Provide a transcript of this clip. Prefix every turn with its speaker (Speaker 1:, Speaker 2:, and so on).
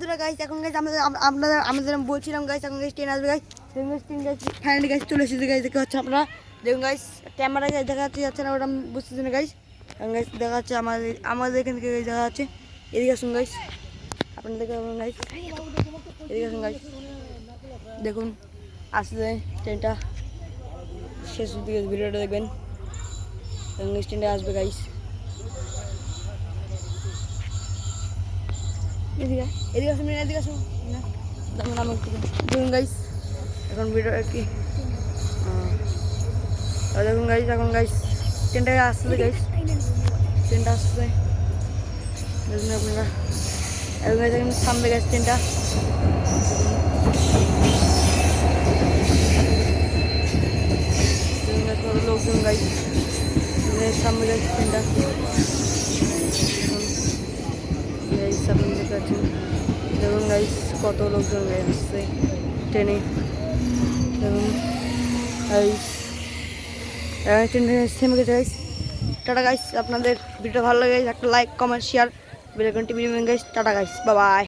Speaker 1: বন্ধুরা গাইস এখন গাইস আমাদের বলছিলাম গাইস এখন গাইস ট্রেন আসবে guys train guys finally guys চলে এসেছে গাইস দেখতে পাচ্ছেন আপনারা দেখুন গাইস ক্যামেরা গাইস দেখা যাচ্ছে না ওটা বুঝতেছি না গাইস এখন গাইস দেখা যাচ্ছে আমাদের এখান থেকে দেখা যাচ্ছে এদিকে আসুন গাইস আপনারা দেখতে পাবেন গাইস এদিকে আসুন গাইস দেখুন আসলে ট্রেনটা শেষ দিকে ভিডিওটা দেখবেন এখন গাইস ট্রেনটা আসবে গাইস এদিকে আসুন না দেখুন গাইস এখন ভিডিও কি দেখুন গাইস এখন গাইস ট্রেনটা আসছে গাইস ট্রেনটা আসছে দেখুন আপনারা এখন গাইস এখন সামনে গাইস ট্রেনটা লোকজন গাইস সামনে গাইস ট্রেনটা দেখতে পাচ্ছেন দেখুন গাইস কত লোকজন আসছে ট্রেনে দেখুন গাইস ট্রেনে থেমে গেছে গাইস টাটা গাইস আপনাদের ভিডিও ভালো লাগে একটা লাইক কমেন্ট শেয়ার বেল আইকনটি টিপে দিবেন guys tata guys bye bye.